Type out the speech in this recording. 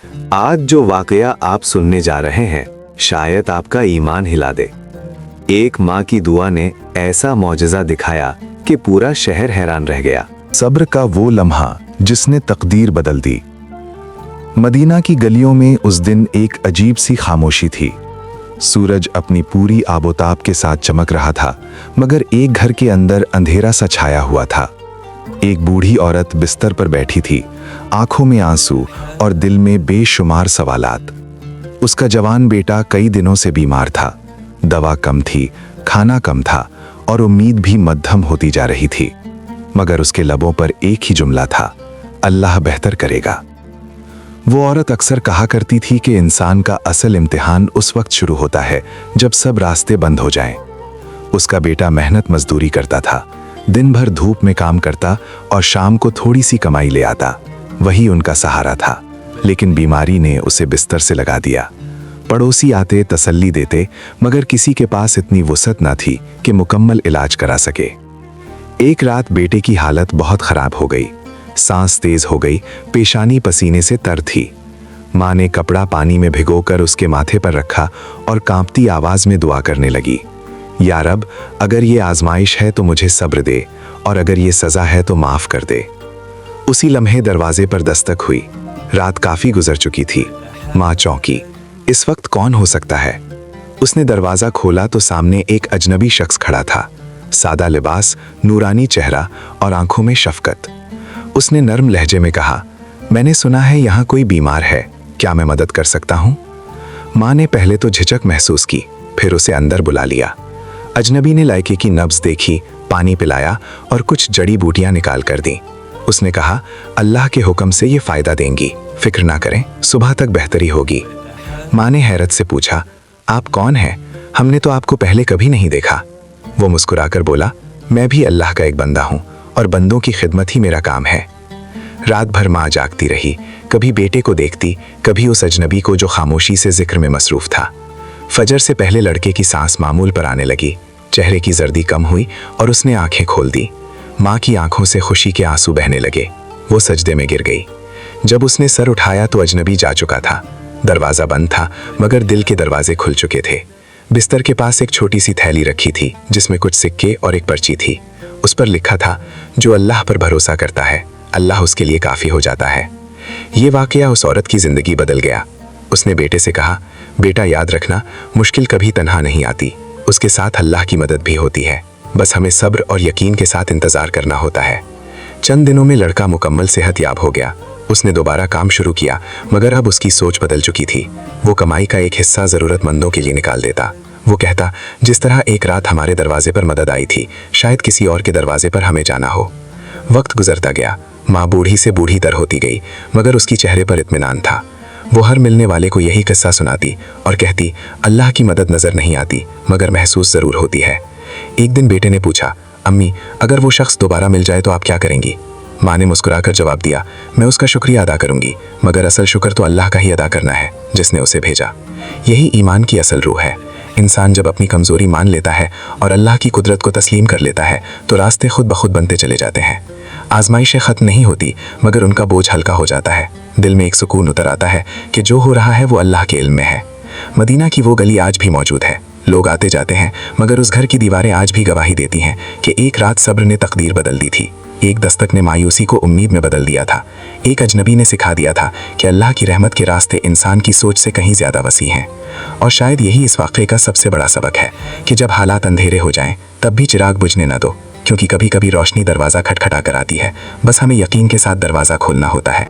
आज जो वाकया आप सुनने जा रहे हैं शायद आपका ईमान हिला दे। एक माँ की दुआ ने ऐसा मौजज़ा दिखाया कि पूरा शहर हैरान रह गया। सब्र का वो लम्हा जिसने तकदीर बदल दी। मदीना की गलियों में उस दिन एक अजीब सी खामोशी थी। सूरज अपनी पूरी आबोताब के साथ चमक रहा था, मगर एक घर के अंदर अंधेरा सा छाया हुआ था। एक बूढ़ी औरत बिस्तर पर बैठी थी, आंखों में आंसू और दिल में बेशुमार सवालात। उसका जवान बेटा कई दिनों से बीमार था। दवा कम थी, खाना कम था और उम्मीद भी मध्यम होती जा रही थी, मगर उसके लबों पर एक ही जुमला था, अल्लाह बेहतर करेगा। वो औरत अक्सर कहा करती थी कि इंसान का असल इम्तिहान उस वक्त शुरू होता है जब सब रास्ते बंद हो जाएं। उसका बेटा मेहनत मजदूरी करता था, दिन भर धूप में काम करता और शाम को थोड़ी सी कमाई ले आता। वही उनका सहारा था, लेकिन बीमारी ने उसे बिस्तर से लगा दिया। पड़ोसी आते, तसल्ली देते, मगर किसी के पास इतनी वुसअत न थी कि मुकम्मल इलाज करा सके। एक रात बेटे की हालत बहुत खराब हो गई। सांस तेज हो गई, पेशानी पसीने से तर थी। माँ ने कपड़ा पानी में भिगोकर उसके माथे पर रखा और कांपती आवाज में दुआ करने लगी, या रब, अगर ये आजमाइश है तो मुझे सब्र दे, और अगर ये सजा है तो माफ कर दे। उसी लम्हे दरवाजे पर दस्तक हुई। रात काफी गुजर चुकी थी। माँ चौंकी, इस वक्त कौन हो सकता है? उसने दरवाजा खोला तो सामने एक अजनबी शख्स खड़ा था। सादा लिबास, नूरानी चेहरा और आंखों में शफकत। उसने नर्म लहजे में कहा, मैंने सुना है यहाँ कोई बीमार है, क्या मैं मदद कर सकता हूँ? माँ ने पहले तो झिझक महसूस की, फिर उसे अंदर बुला लिया। अजनबी ने लायके की नब्ज देखी, पानी पिलाया और कुछ जड़ी बूटियां निकाल कर दी। उसने कहा, अल्लाह के हुक्म से ये फायदा देंगी, फिक्र ना करें, सुबह तक बेहतरी होगी। माँ ने हैरत से पूछा, आप कौन हैं? हमने तो आपको पहले कभी नहीं देखा। वो मुस्कुराकर बोला, मैं भी अल्लाह का एक बंदा हूँ और बंदों की खिदमत ही मेरा काम है। रात भर माँ जागती रही, कभी बेटे को देखती, कभी उस अजनबी को जो खामोशी से जिक्र में मसरूफ था। फजर से पहले लड़के की सांस मामूल पर आने लगी, चेहरे की जर्दी कम हुई और उसने आंखें खोल दी। माँ की आंखों से खुशी के आंसू बहने लगे। वो सजदे में गिर गई। जब उसने सर उठाया तो अजनबी जा चुका था। दरवाजा बंद था, मगर दिल के दरवाजे खुल चुके थे। बिस्तर के पास एक छोटी सी थैली रखी थी, जिसमें कुछ सिक्के और एक पर्ची थी। उस पर लिखा था, जो अल्लाह पर भरोसा करता है, अल्लाह उसके लिए काफी हो जाता है। ये वाकया उस औरत की जिंदगी बदल गया। उसने बेटे से कहा, बेटा याद रखना, मुश्किल कभी तन्हा नहीं आती, उसके साथ अल्लाह की मदद भी होती है। बस हमें सब्र और यकीन के साथ इंतजार करना होता है। चंद दिनों में लड़का मुकम्मल सेहतयाब हो गया। उसने दोबारा काम शुरू किया, मगर अब उसकी सोच बदल चुकी थी। वो कमाई का एक हिस्सा जरूरतमंदों के लिए निकाल देता। वो कहता, जिस तरह एक रात हमारे दरवाजे पर मदद आई थी, शायद किसी और के दरवाजे पर हमें जाना हो। वक्त गुजरता गया। माँ बूढ़ी से बूढ़ी तर होती गई, मगर उसकी चेहरे पर इत्मीनान था। वो हर मिलने वाले को यही किस्सा सुनाती और कहती, अल्लाह की मदद नजर नहीं आती, मगर महसूस जरूर होती है। एक दिन बेटे ने पूछा, अम्मी, अगर वो शख्स दोबारा मिल जाए तो आप क्या करेंगी? माँ ने मुस्कुराकर जवाब दिया, मैं उसका शुक्रिया अदा करूंगी, मगर असल शुक्र तो अल्लाह का ही अदा करना है जिसने उसे भेजा। यही ईमान की असल रूह है। इंसान जब अपनी कमजोरी मान लेता है और अल्लाह की कुदरत को तस्लीम कर लेता है तो रास्ते खुद ब खुद बनते चले जाते हैं। आजमाइशें खत्म नहीं होती, मगर उनका बोझ हल्का हो जाता है। दिल में एक सुकून उतर आता है कि जो हो रहा है वो अल्लाह के इल्म में है। मदीना की वो गली आज भी मौजूद है। लोग आते जाते हैं, मगर उस घर की दीवारें आज भी गवाही देती हैं कि एक रात सब्र ने तकदीर बदल दी थी। एक दस्तक ने मायूसी को उम्मीद में बदल दिया था। एक अजनबी ने सिखा दिया था कि अल्लाह की रहमत के रास्ते इंसान की सोच से कहीं ज्यादा वसी हैं। और शायद यही इस वाक़े का सबसे बड़ा सबक है कि जब हालात अंधेरे हो जाएं, तब भी चिराग बुझने न दो, क्योंकि कभी कभी रोशनी दरवाज़ा खटखटा कर आती है। बस हमें यकीन के साथ दरवाज़ा खोलना होता है।